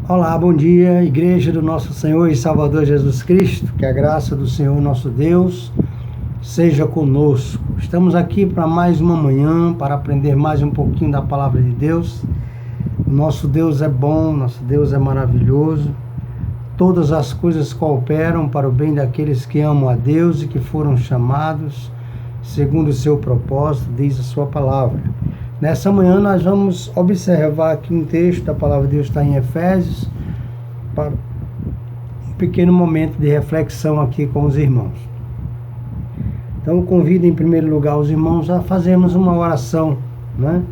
Olá, bom dia, Igreja do nosso Senhor e Salvador Jesus Cristo, que a graça do Senhor nosso Deus seja conosco. Estamos aqui para mais uma manhã, para aprender mais um pouquinho da Palavra de Deus. Nosso Deus é bom, nosso Deus é maravilhoso. Todas as coisas cooperam para o bem daqueles que amam a Deus e que foram chamados segundo o seu propósito, diz a sua palavra. Nessa manhã nós vamos observar aqui um texto da palavra de Deus, está em Efésios, para um pequeno momento de reflexão aqui com os irmãos. Então convido em primeiro lugar os irmãos a fazermos uma oração, né?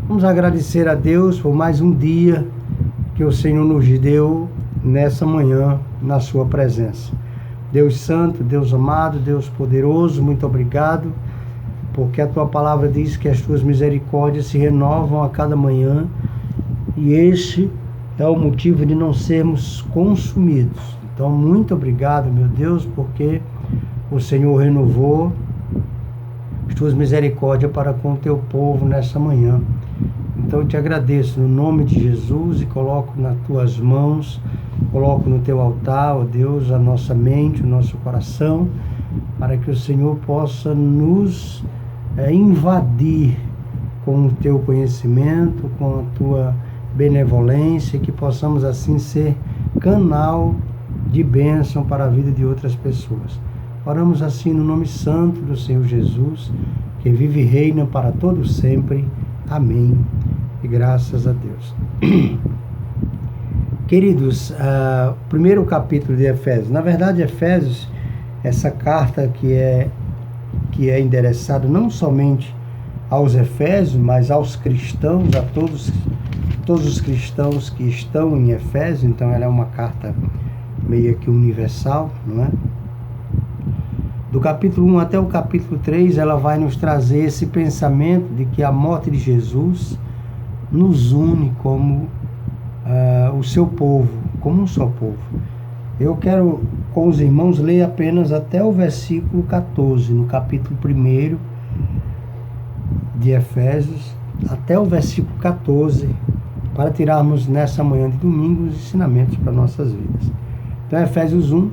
Vamos agradecer a Deus por mais um dia que o Senhor nos deu nessa manhã na sua presença. Deus santo, Deus amado, Deus poderoso, muito obrigado, porque a tua palavra diz que as tuas misericórdias se renovam a cada manhã, e este é o motivo de não sermos consumidos. Então, muito obrigado, meu Deus, porque o Senhor renovou as tuas misericórdias para com o teu povo nessa manhã. Então, eu te agradeço no nome de Jesus e coloco nas tuas mãos, coloco no teu altar, ó Deus, a nossa mente, o nosso coração, para que o Senhor possa nos invadir com o teu conhecimento, com a tua benevolência, que possamos assim ser canal de bênção para a vida de outras pessoas. Oramos assim no nome santo do Senhor Jesus, que vive e reina para todo sempre. Amém. E graças a Deus. Queridos, primeiro capítulo de Efésios. Na verdade, Efésios, essa carta que é endereçado não somente aos Efésios, mas aos cristãos, a todos os cristãos que estão em Efésios. Então ela é uma carta meio que universal, não é? Do capítulo 1 até o capítulo 3, ela vai nos trazer esse pensamento de que a morte de Jesus nos une como o seu povo, como um só povo. Eu quero, com os irmãos, ler apenas até o versículo 14, no capítulo 1 de Efésios, até o versículo 14, para tirarmos nessa manhã de domingo os ensinamentos para nossas vidas. Então, Efésios 1,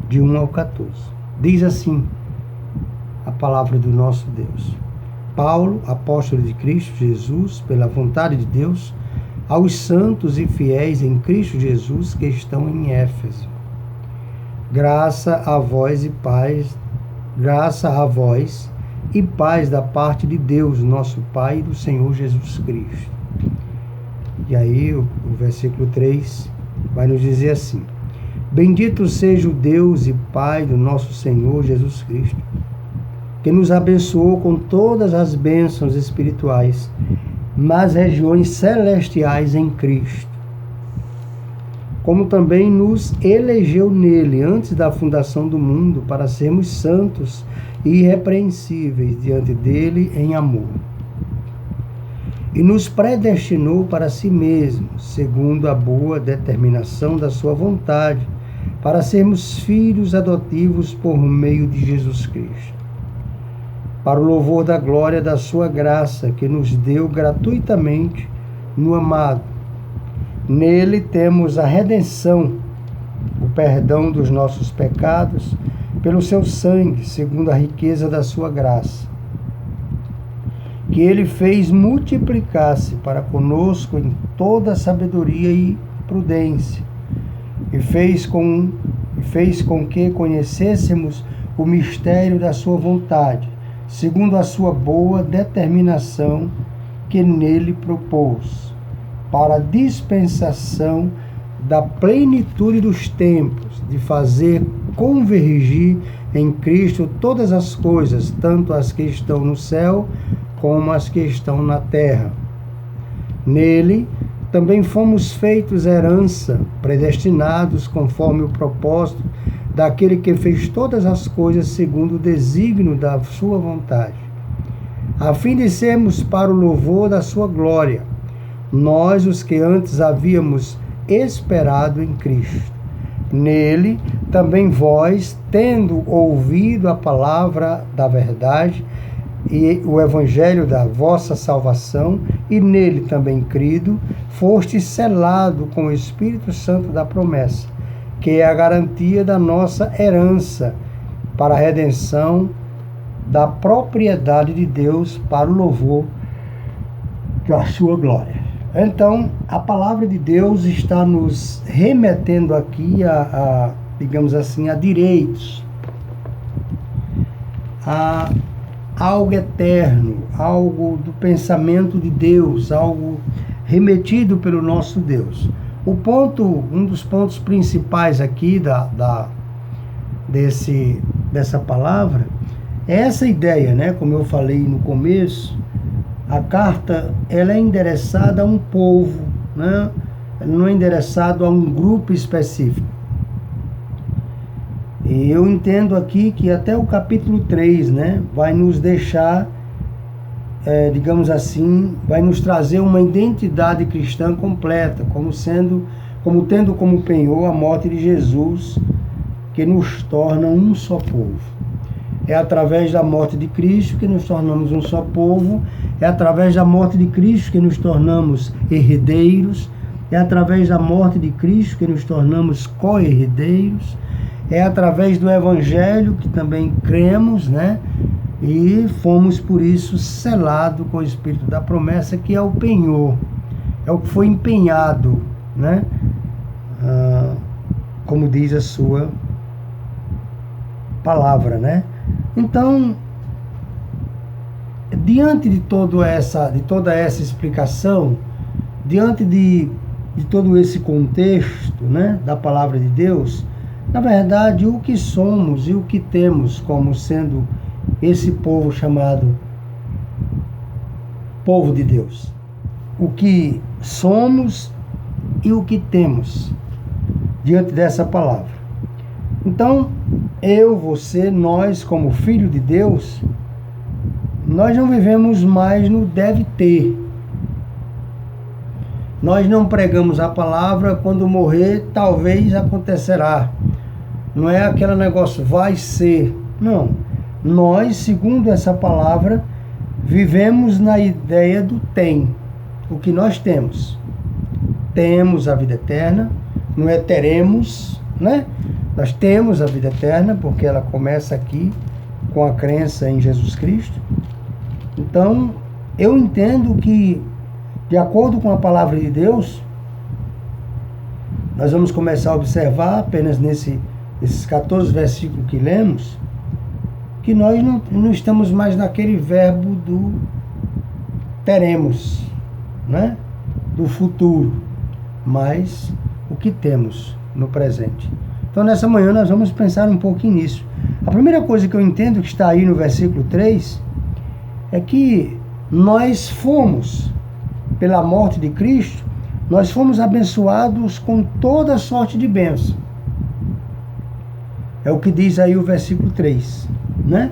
de 1 ao 14. Diz assim a palavra do nosso Deus. Paulo, apóstolo de Cristo Jesus, pela vontade de Deus, aos santos e fiéis em Cristo Jesus que estão em Éfeso. Graça a vós e paz da parte de Deus, nosso Pai, e do Senhor Jesus Cristo. E aí o versículo 3 vai nos dizer assim: Bendito seja o Deus e Pai do nosso Senhor Jesus Cristo, que nos abençoou com todas as bênçãos espirituais nas regiões celestiais em Cristo, como também nos elegeu nele antes da fundação do mundo para sermos santos e irrepreensíveis diante dele em amor. E nos predestinou para si mesmo, segundo a boa determinação da sua vontade, para sermos filhos adotivos por meio de Jesus Cristo, para o louvor da glória da sua graça, que nos deu gratuitamente no amado. Nele temos a redenção, o perdão dos nossos pecados, pelo seu sangue, segundo a riqueza da sua graça, que ele fez multiplicar-se para conosco em toda sabedoria e prudência, e fez com que conhecêssemos o mistério da sua vontade, segundo a sua boa determinação que nele propôs, para a dispensação da plenitude dos tempos, de fazer convergir em Cristo todas as coisas, tanto as que estão no céu como as que estão na terra. Nele também fomos feitos herança, predestinados conforme o propósito daquele que fez todas as coisas segundo o desígnio da sua vontade, a fim de sermos para o louvor da sua glória, nós os que antes havíamos esperado em Cristo. Nele também vós, tendo ouvido a palavra da verdade, e o evangelho da vossa salvação, e nele também crido, foste selado com o Espírito Santo da promessa, que é a garantia da nossa herança para a redenção da propriedade de Deus para o louvor da sua glória. Então, a palavra de Deus está nos remetendo aqui digamos assim, a direitos, a algo eterno, algo do pensamento de Deus, algo remetido pelo nosso Deus. Um dos pontos principais aqui dessa palavra é essa ideia, né? Como eu falei no começo, a carta ela é endereçada a um povo, né? Ela não é endereçada a um grupo específico. E eu entendo aqui que até o capítulo 3, né, vai nos deixar, digamos assim, vai nos trazer uma identidade cristã completa, como tendo como penhor a morte de Jesus, que nos torna um só povo. É através da morte de Cristo que nos tornamos um só povo, é através da morte de Cristo que nos tornamos herdeiros, é através da morte de Cristo que nos tornamos co-herdeiros, é através do Evangelho que também cremos, né? E fomos por isso selados com o Espírito da promessa, que é o penhor, é o que foi empenhado, né? Como diz a sua palavra, né? Então, diante de toda essa explicação, diante de todo esse contexto, né, da palavra de Deus, na verdade, o que somos e o que temos como sendo esse povo chamado povo de Deus. O que somos e o que temos diante dessa palavra. Então, você, nós, como filho de Deus, nós não vivemos mais no deve ter. Nós não pregamos a palavra, quando morrer, talvez acontecerá. Não é aquele negócio, vai ser. Não. Nós, segundo essa palavra, vivemos na ideia do tem. O que nós temos. Temos a vida eterna, não é teremos, né? Nós temos a vida eterna, porque ela começa aqui com a crença em Jesus Cristo. Então, eu entendo que, de acordo com a palavra de Deus, nós vamos começar a observar apenas nesses 14 versículos que lemos, que nós não estamos mais naquele verbo do teremos, né? Do futuro, mas o que temos no presente. Então, nessa manhã, nós vamos pensar um pouquinho nisso. A primeira coisa que eu entendo que está aí no versículo 3 é que nós fomos, pela morte de Cristo, nós fomos abençoados com toda sorte de bênção. É o que diz aí o versículo 3, né?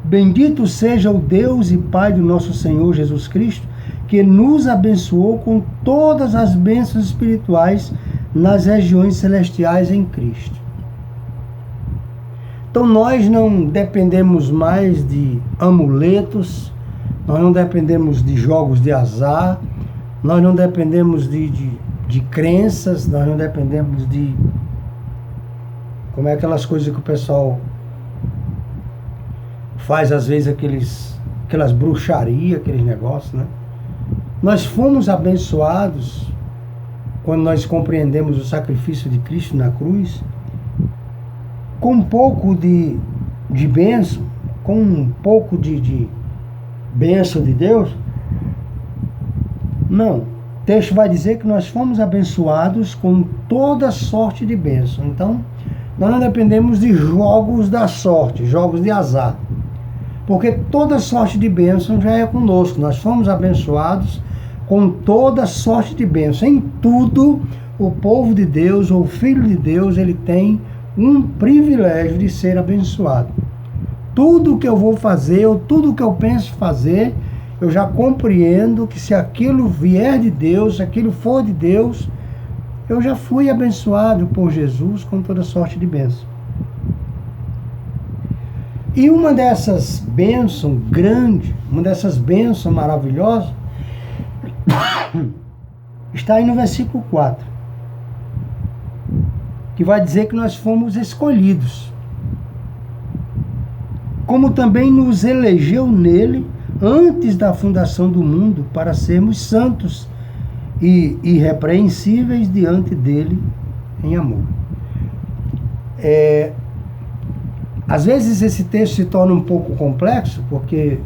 Bendito seja o Deus e Pai do nosso Senhor Jesus Cristo, que nos abençoou com todas as bênçãos espirituais nas regiões celestiais em Cristo. Então nós não dependemos mais de amuletos, nós não dependemos de jogos de azar, nós não dependemos de crenças, nós não dependemos de... Como é aquelas coisas que o pessoal faz às vezes, aquelas bruxarias, aqueles negócios, né? Nós fomos abençoados quando nós compreendemos o sacrifício de Cristo na cruz, com um pouco de bênção, com um pouco de bênção de Deus. Não. O texto vai dizer que nós fomos abençoados com toda sorte de bênção. Então, nós não dependemos de jogos da sorte, jogos de azar. Porque toda sorte de bênção já é conosco. Nós fomos abençoados com toda sorte de bênção. Em tudo, o povo de Deus, ou o filho de Deus, ele tem um privilégio de ser abençoado. Tudo que eu vou fazer, ou tudo que eu penso fazer, eu já compreendo que se aquilo vier de Deus, se aquilo for de Deus, eu já fui abençoado por Jesus com toda sorte de bênção. E uma dessas bênçãos grandes, uma dessas bênçãos maravilhosas, está aí no versículo 4, que vai dizer que nós fomos escolhidos, como também nos elegeu nele antes da fundação do mundo, para sermos santos e irrepreensíveis diante dele em amor. Às vezes esse texto se torna um pouco complexo, porque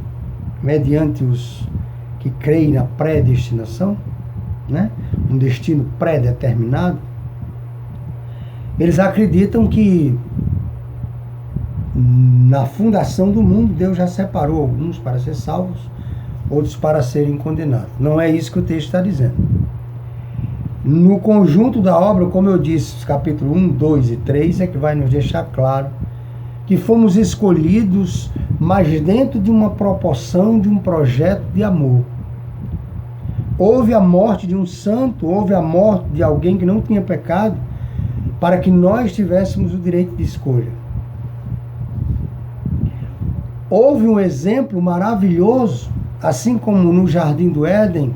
mediante os que creem na predestinação, né, um destino pré-determinado, eles acreditam que na fundação do mundo Deus já separou alguns para ser salvos, outros para serem condenados. Não é isso que o texto está dizendo. No conjunto da obra, como eu disse, os capítulos 1, 2 e 3 é que vai nos deixar claro que fomos escolhidos, mas dentro de uma proporção, de um projeto de amor. Houve a morte de um santo, houve a morte de alguém que não tinha pecado, para que nós tivéssemos o direito de escolha. Houve um exemplo maravilhoso, assim como no Jardim do Éden,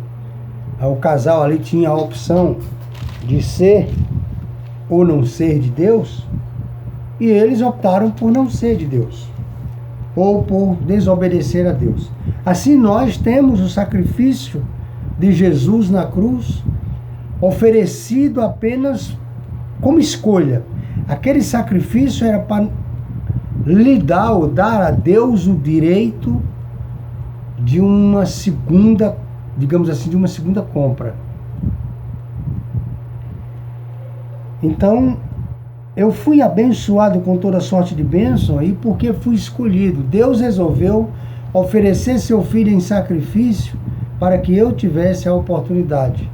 o casal ali tinha a opção de ser ou não ser de Deus, e eles optaram por não ser de Deus, ou por desobedecer a Deus. Assim nós temos o sacrifício de Jesus na cruz, oferecido apenas como escolha. Aquele sacrifício era para lhe dar ou dar a Deus o direito de uma segunda, digamos assim, de uma segunda compra. Então, eu fui abençoado com toda sorte de bênção aí porque fui escolhido. Deus resolveu oferecer seu filho em sacrifício para que eu tivesse a oportunidade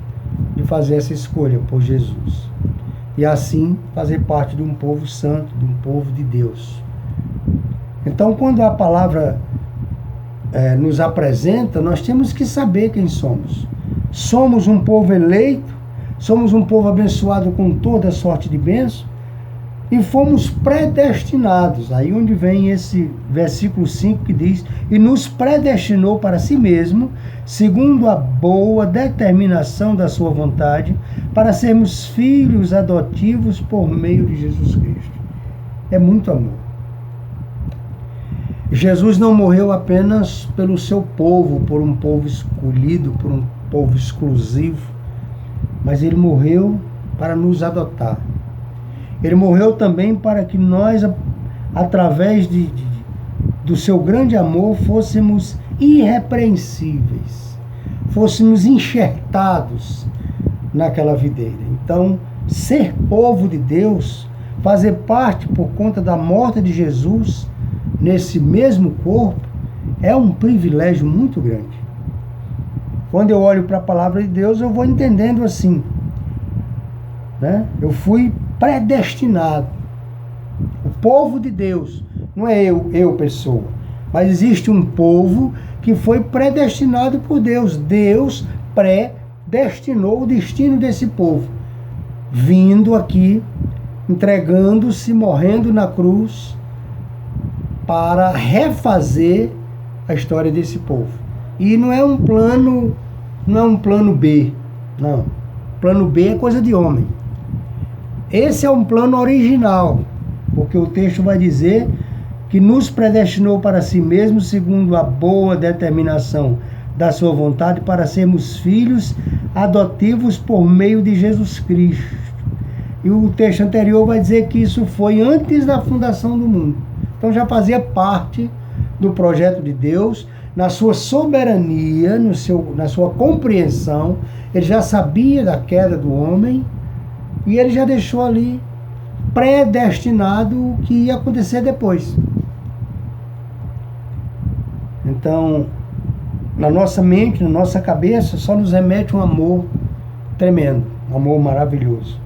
de fazer essa escolha por Jesus. E assim fazer parte de um povo santo, de um povo de Deus. Então, quando a palavra nos apresenta, nós temos que saber quem somos. Somos um povo eleito, somos um povo abençoado com toda sorte de bênção, e fomos predestinados. Aí onde vem esse versículo 5 que diz: e nos predestinou para si mesmo, segundo a boa determinação da sua vontade, para sermos filhos adotivos por meio de Jesus Cristo. É muito amor. Jesus não morreu apenas pelo seu povo, por um povo escolhido, por um povo exclusivo, mas ele morreu para nos adotar. Ele morreu também para que nós, através do seu grande amor, fôssemos irrepreensíveis, fôssemos enxertados naquela videira. Então, ser povo de Deus, fazer parte por conta da morte de Jesus nesse mesmo corpo, é um privilégio muito grande. Quando eu olho para a palavra de Deus, eu vou entendendo assim, né? Eu fui predestinado. O povo de Deus, não é eu pessoa, mas existe um povo que foi predestinado por Deus. Deus predestinou o destino desse povo, vindo aqui, entregando-se, morrendo na cruz, para refazer a história desse povo. E não é um plano B, não. Plano B é coisa de homem. Esse é um plano original, porque o texto vai dizer que nos predestinou para si mesmo, segundo a boa determinação da sua vontade, para sermos filhos adotivos por meio de Jesus Cristo. E o texto anterior vai dizer que isso foi antes da fundação do mundo. Então já fazia parte do projeto de Deus, na sua soberania, na sua compreensão. Ele já sabia da queda do homem e ele já deixou ali predestinado o que ia acontecer depois. Então, na nossa mente, na nossa cabeça, só nos remete um amor tremendo, um amor maravilhoso,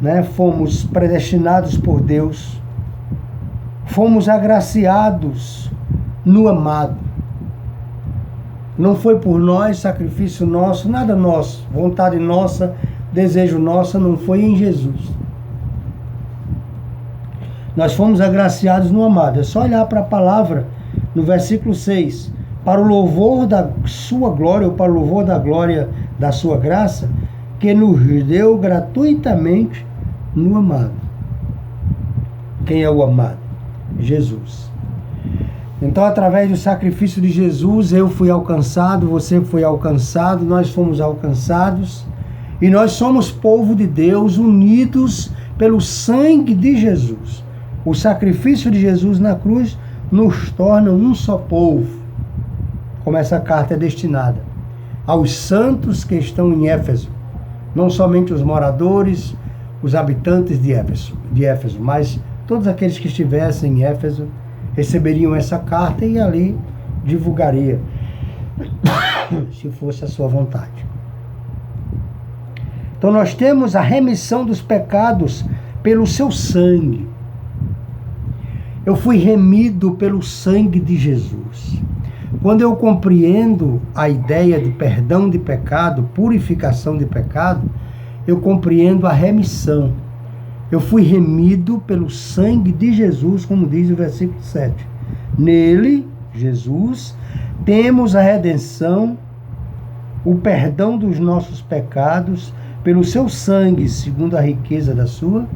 né? Fomos predestinados por Deus, fomos agraciados no amado. Não foi por nós, sacrifício nosso, nada nosso, vontade nossa, desejo nosso, não foi em Jesus. Nós fomos agraciados no amado. É só olhar para a palavra no versículo 6. Para o louvor da sua glória, ou para o louvor da glória da sua graça, que nos deu gratuitamente no amado. Quem é o amado? Jesus. Então, através do sacrifício de Jesus, eu fui alcançado, você foi alcançado, nós fomos alcançados, e nós somos povo de Deus, unidos pelo sangue de Jesus. O sacrifício de Jesus na cruz nos torna um só povo, como essa carta é destinada aos santos que estão em Éfeso, não somente os moradores, os habitantes de Éfeso, mas todos aqueles que estivessem em Éfeso receberiam essa carta e ali divulgaria, se fosse a sua vontade. Então nós temos a remissão dos pecados pelo seu sangue. Eu fui remido pelo sangue de Jesus. Quando eu compreendo a ideia de perdão de pecado, purificação de pecado, eu compreendo a remissão. Eu fui remido pelo sangue de Jesus, como diz o versículo 7. Nele, Jesus, temos a redenção, o perdão dos nossos pecados, pelo seu sangue, segundo a riqueza da sua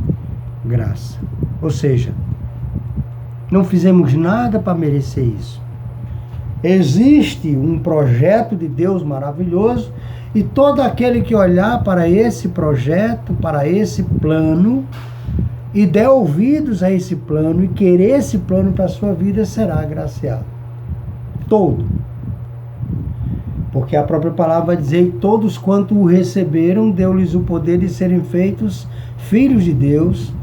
graça. Ou seja, não fizemos nada para merecer isso. Existe um projeto de Deus maravilhoso, e todo aquele que olhar para esse projeto, para esse plano, e der ouvidos a esse plano, e querer esse plano para a sua vida, será agraciado. Todo. Porque a própria palavra vai dizer: todos quanto o receberam, deu-lhes o poder de serem feitos filhos de Deus,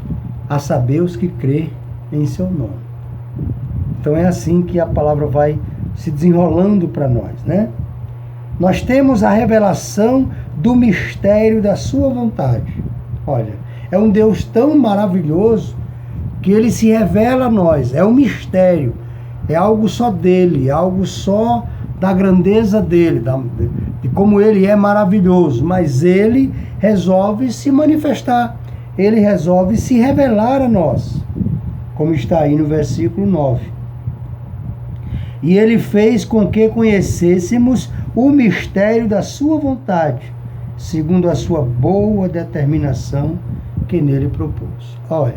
a saber, os que crê em seu nome. Então é assim que a palavra vai se desenrolando para nós, né? Nós temos a revelação do mistério da sua vontade. Olha, é um Deus tão maravilhoso que ele se revela a nós. É um mistério, é algo só dele, é algo só da grandeza dele, de como ele é maravilhoso. Mas ele resolve se manifestar, ele resolve se revelar a nós, como está aí no versículo 9. E ele fez com que conhecêssemos o mistério da sua vontade, segundo a sua boa determinação que nele propôs. Olha,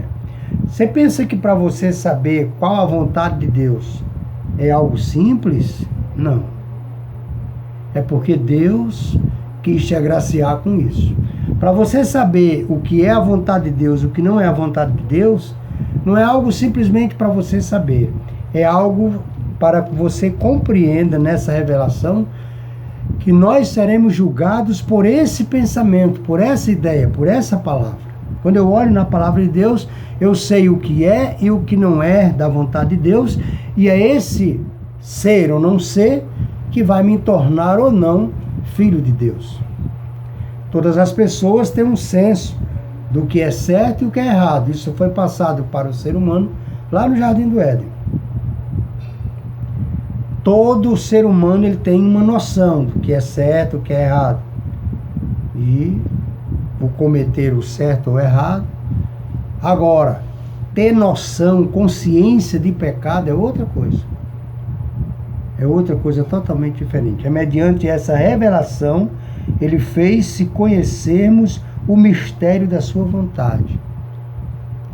você pensa que para você saber qual a vontade de Deus é algo simples? Não. É porque Deus quis te agraciar com isso. Para você saber o que é a vontade de Deus, o que não é a vontade de Deus, não é algo simplesmente para você saber. É algo para que você compreenda nessa revelação que nós seremos julgados por esse pensamento, por essa ideia, por essa palavra. Quando eu olho na palavra de Deus, eu sei o que é e o que não é da vontade de Deus, e é esse ser ou não ser que vai me tornar ou não filho de Deus. Todas as pessoas têm um senso do que é certo e o que é errado. Isso foi passado para o ser humano lá no Jardim do Éden. Todo ser humano ele tem uma noção do que é certo, o que é errado. E o cometer o certo ou errado. Agora, ter noção, consciência de pecado é outra coisa. É outra coisa totalmente diferente. É mediante essa revelação, ele fez-se conhecermos o mistério da sua vontade.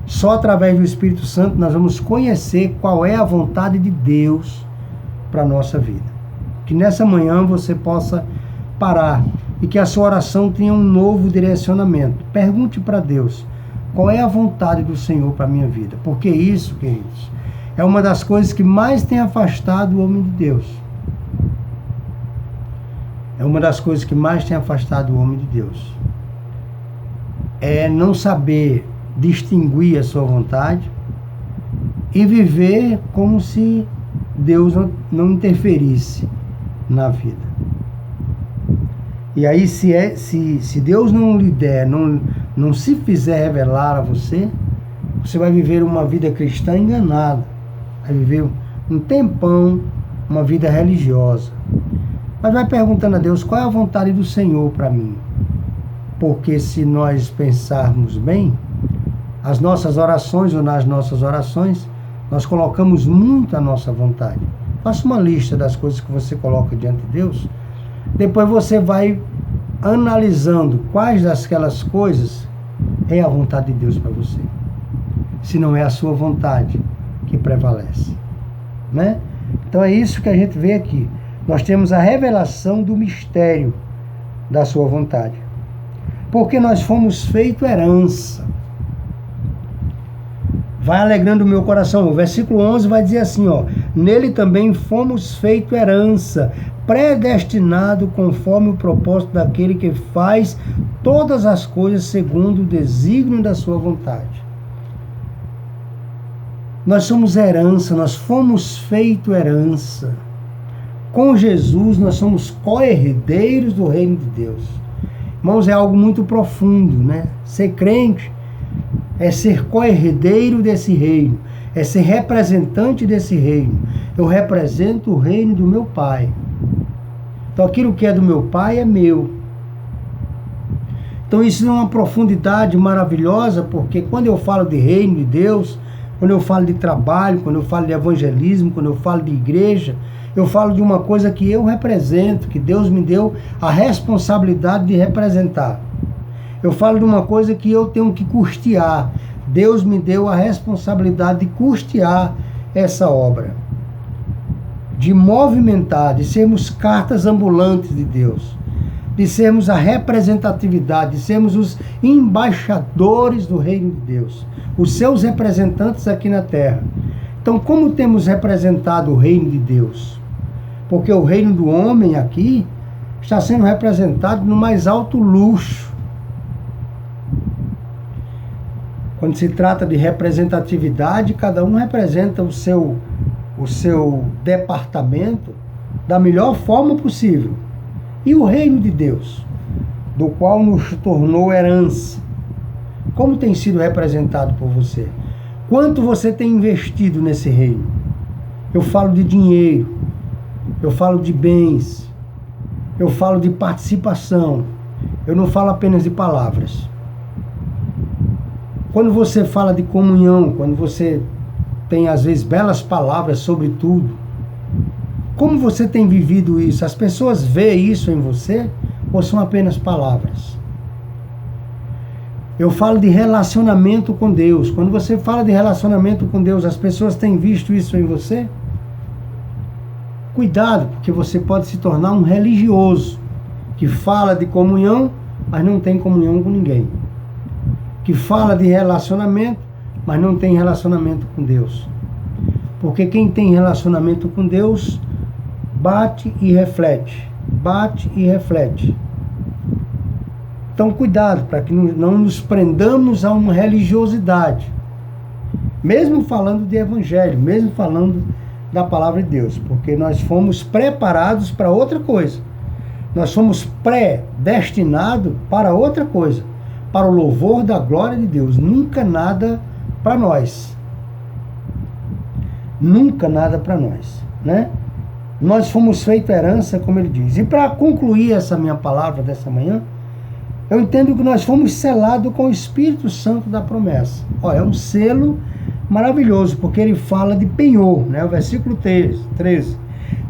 Só através do Espírito Santo nós vamos conhecer qual é a vontade de Deus para a nossa vida. Que nessa manhã você possa parar e que a sua oração tenha um novo direcionamento. Pergunte para Deus, qual é a vontade do Senhor para a minha vida? Porque isso, queridos, é uma das coisas que mais tem afastado o homem de Deus. É uma das coisas que mais tem afastado o homem de Deus. É não saber distinguir a sua vontade e viver como se Deus não interferisse na vida. E aí, se Deus não lhe der, não se fizer revelar a você, você vai viver uma vida cristã enganada. Vai viver um tempão, uma vida religiosa. Mas vai perguntando a Deus, qual é a vontade do Senhor para mim? Porque se nós pensarmos bem, as nossas orações ou nas nossas orações, nós colocamos muito a nossa vontade. Faça uma lista das coisas que você coloca diante de Deus. Depois você vai analisando quais daquelas coisas é a vontade de Deus para você. Se não é a sua vontade que prevalece, né? Então é isso que a gente vê aqui. Nós temos a revelação do mistério da sua vontade. Porque nós fomos feito herança. Vai alegrando o meu coração. O versículo 11 vai dizer assim, ó: nele também fomos feito herança, predestinado conforme o propósito daquele que faz todas as coisas segundo o desígnio da sua vontade. Nós somos herança, nós fomos feito herança. Com Jesus nós somos co-herdeiros do reino de Deus. Irmãos, é algo muito profundo, né? Ser crente é ser co-herdeiro desse reino, é ser representante desse reino. Eu represento o reino do meu Pai. Então aquilo que é do meu Pai é meu. Então isso é uma profundidade maravilhosa, porque quando eu falo de reino de Deus, quando eu falo de trabalho, quando eu falo de evangelismo, quando eu falo de igreja, eu falo de uma coisa que eu represento, que Deus me deu a responsabilidade de representar. Eu falo de uma coisa que eu tenho que custear. Deus me deu a responsabilidade de custear essa obra. De movimentar, de sermos cartas ambulantes de Deus. De sermos a representatividade, de sermos os embaixadores do reino de Deus. Os seus representantes aqui na terra. Então, como temos representado o reino de Deus? Porque o reino do homem aqui está sendo representado no mais alto luxo. Quando se trata de representatividade, cada um representa o seu departamento da melhor forma possível. E o reino de Deus, do qual nos tornou herança, como tem sido representado por você? Quanto você tem investido nesse reino? Eu falo de dinheiro, eu falo de bens, eu falo de participação, eu não falo apenas de palavras. Quando você fala de comunhão, quando você tem às vezes belas palavras sobre tudo, como você tem vivido isso? As pessoas veem isso em você ou são apenas palavras? Eu falo de relacionamento com Deus. Quando você fala de relacionamento com Deus, as pessoas têm visto isso em você? Cuidado, porque você pode se tornar um religioso que fala de comunhão, mas não tem comunhão com ninguém. Que fala de relacionamento, mas não tem relacionamento com Deus. Porque quem tem relacionamento com Deus, bate e reflete. Bate e reflete. Então, cuidado, para que não nos prendamos a uma religiosidade. Mesmo falando de evangelho, mesmo falando da palavra de Deus. Porque nós fomos preparados para outra coisa. Nós fomos predestinados para outra coisa. Para o louvor da glória de Deus. Nunca nada para nós. Nunca nada para nós, né? Nós fomos feito herança, como ele diz. E para concluir essa minha palavra dessa manhã, eu entendo que nós fomos selados com o Espírito Santo da promessa. Olha, é um selo maravilhoso, porque ele fala de penhor, né? O versículo 13.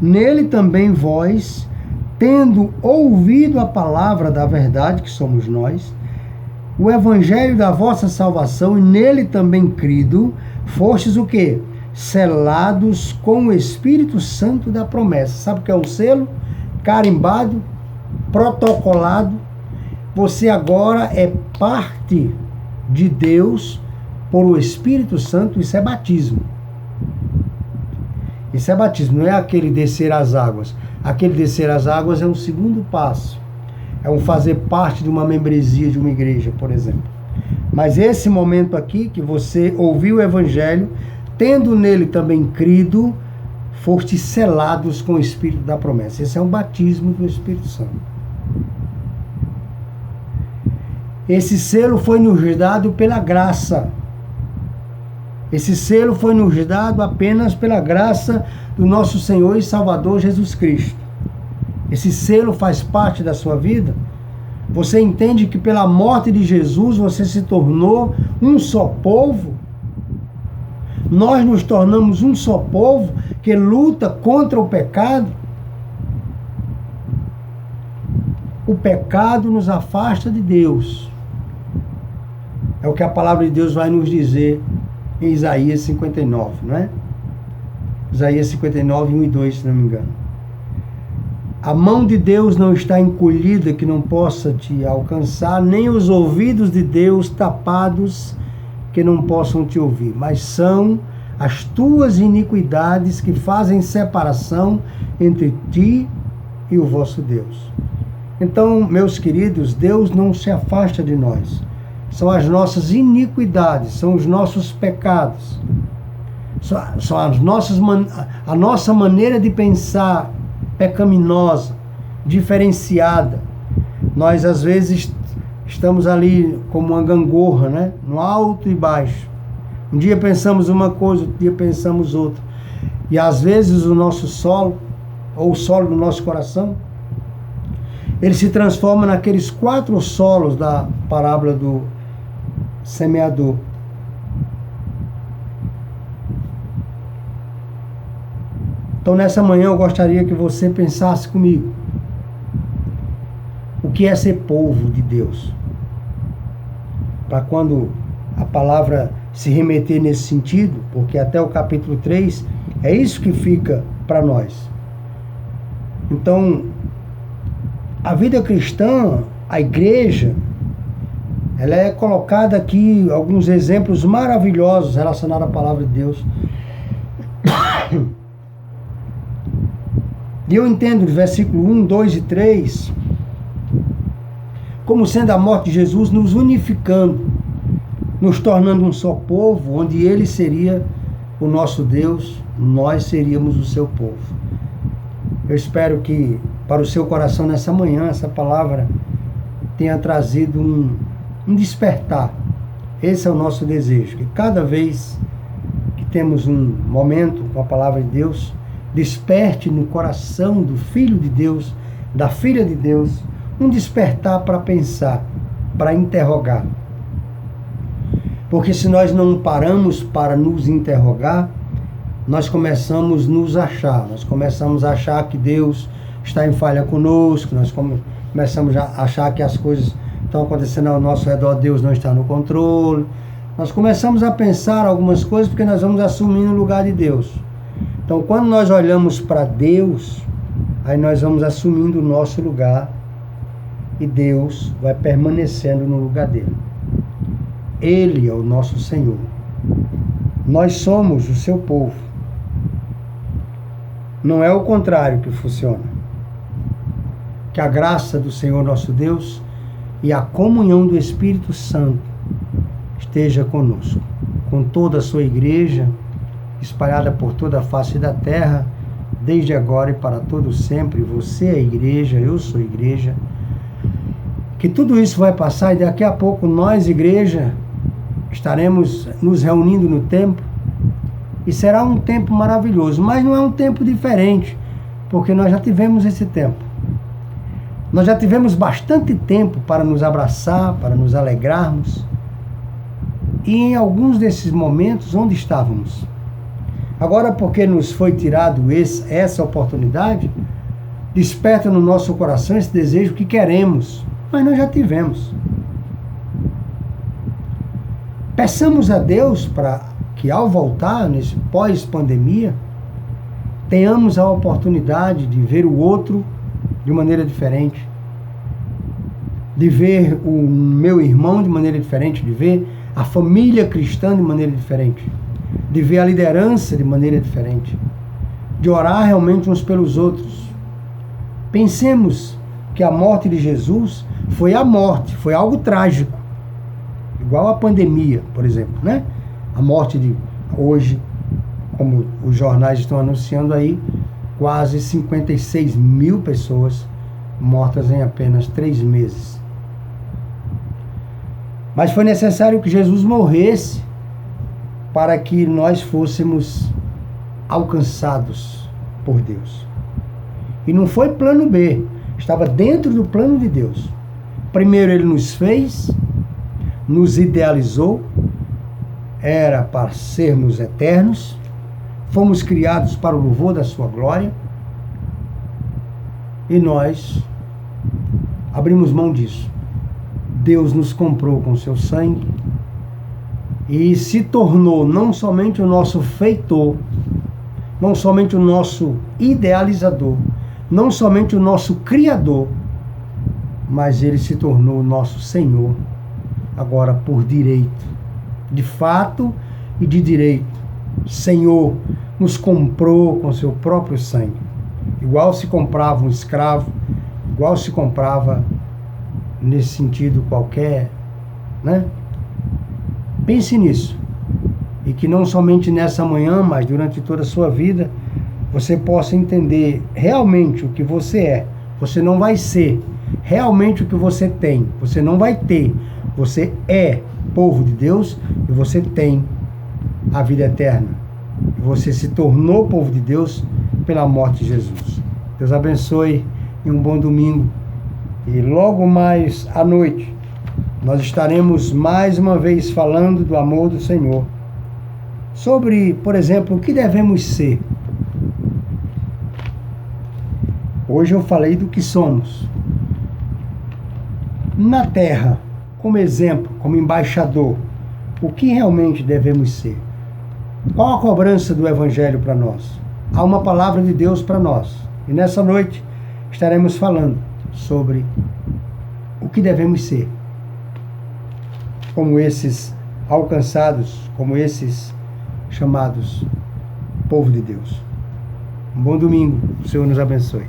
Nele também vós, tendo ouvido a palavra da verdade, que somos nós, o evangelho da vossa salvação, e nele também crido, fostes o quê? Selados com o Espírito Santo da promessa. Sabe o que é um selo? Carimbado, protocolado. Você agora é parte de Deus por o Espírito Santo. Isso é batismo. Isso é batismo, não é aquele descer as águas. Aquele descer as águas é um segundo passo. É um fazer parte de uma membresia de uma igreja, por exemplo. Mas esse momento aqui, que você ouviu o Evangelho, tendo nele também crido, foste selados com o Espírito da promessa. Esse é um batismo do Espírito Santo. Esse selo foi nos dado pela graça. Esse selo foi nos dado apenas pela graça do nosso Senhor e Salvador Jesus Cristo. Esse selo faz parte da sua vida? Você entende que pela morte de Jesus você se tornou um só povo? Nós nos tornamos um só povo que luta contra o pecado? O pecado nos afasta de Deus. É o que a palavra de Deus vai nos dizer em Isaías 59, não é? Isaías 59, 1 e 2, se não me engano. A mão de Deus não está encolhida que não possa te alcançar, nem os ouvidos de Deus tapados que não possam te ouvir, mas são as tuas iniquidades que fazem separação entre ti e o vosso Deus. Então, meus queridos, Deus não se afasta de nós. São as nossas iniquidades, são os nossos pecados. São a nossa maneira de pensar pecaminosa, diferenciada. Nós, às vezes, estamos ali como uma gangorra, né? No alto e baixo. Um dia pensamos uma coisa, outro dia pensamos outra. E, às vezes, o nosso solo, ou o solo do nosso coração, ele se transforma naqueles 4 solos da parábola do semeador. Então, nessa manhã, eu gostaria que você pensasse comigo. O que é ser povo de Deus? Para quando a palavra se remeter nesse sentido, porque até o capítulo 3, é isso que fica para nós. Então, a vida cristã, a igreja, ela é colocada aqui, alguns exemplos maravilhosos relacionados à palavra de Deus. E eu entendo, versículo 1, 2 e 3, como sendo a morte de Jesus nos unificando, nos tornando um só povo, onde Ele seria o nosso Deus, nós seríamos o seu povo. Eu espero que para o seu coração nessa manhã, essa palavra tenha trazido um despertar. Esse é o nosso desejo, que cada vez que temos um momento com a palavra de Deus, desperte no coração do Filho de Deus, da Filha de Deus, um despertar para pensar, para interrogar. Porque se nós não paramos para nos interrogar, nós começamos a nos achar, nós começamos a achar que Deus está em falha conosco, nós começamos a achar que as coisas estão acontecendo ao nosso redor, Deus não está no controle. Nós começamos a pensar algumas coisas porque nós vamos assumindo o lugar de Deus. Então, quando nós olhamos para Deus, aí nós vamos assumindo o nosso lugar e Deus vai permanecendo no lugar dele. Ele é o nosso Senhor. Nós somos o seu povo. Não é o contrário que funciona. Que a graça do Senhor nosso Deus e a comunhão do Espírito Santo esteja conosco, com toda a sua igreja, espalhada por toda a face da terra, desde agora e para todo sempre. Você é igreja, eu sou igreja. Que tudo isso vai passar e daqui a pouco nós, igreja, estaremos nos reunindo no templo e será um tempo maravilhoso, mas não é um tempo diferente, porque nós já tivemos esse tempo. Nós já tivemos bastante tempo para nos abraçar, para nos alegrarmos. E em alguns desses momentos, onde estávamos? Agora, porque nos foi tirado essa oportunidade, desperta no nosso coração esse desejo que queremos, mas nós já tivemos. Peçamos a Deus para que ao voltar, nesse pós-pandemia, tenhamos a oportunidade de ver o outro de maneira diferente, de ver o meu irmão de maneira diferente, de ver a família cristã de maneira diferente, de ver a liderança de maneira diferente, de orar realmente uns pelos outros. Pensemos que a morte de Jesus foi a morte, foi algo trágico, igual a pandemia, por exemplo, né? A morte de hoje, como os jornais estão anunciando aí, quase 56 mil pessoas mortas em apenas 3 meses. Mas foi necessário que Jesus morresse para que nós fôssemos alcançados por Deus. E não foi plano B, estava dentro do plano de Deus. Primeiro ele nos fez, nos idealizou, era para sermos eternos, fomos criados para o louvor da sua glória, e nós abrimos mão disso. Deus nos comprou com seu sangue e se tornou não somente o nosso feitor, não somente o nosso idealizador, não somente o nosso criador, mas ele se tornou o nosso Senhor, agora por direito, de fato e de direito. Senhor nos comprou com seu próprio sangue, igual se comprava um escravo, igual se comprava nesse sentido qualquer, né? Pense nisso, e que não somente nessa manhã, mas durante toda a sua vida, você possa entender realmente o que você é. Você não vai ser realmente o que você tem, você não vai ter. Você é povo de Deus e você tem a vida eterna. Você se tornou povo de Deus pela morte de Jesus. Deus abençoe e um bom domingo. E logo mais à noite, nós estaremos mais uma vez falando do amor do Senhor. Sobre, por exemplo, o que devemos ser. Hoje eu falei do que somos. Na terra, como exemplo, como embaixador, o que realmente devemos ser? Qual a cobrança do Evangelho para nós? Há uma palavra de Deus para nós. E nessa noite estaremos falando sobre o que devemos ser. Como esses alcançados, como esses chamados povo de Deus. Um bom domingo. O Senhor nos abençoe.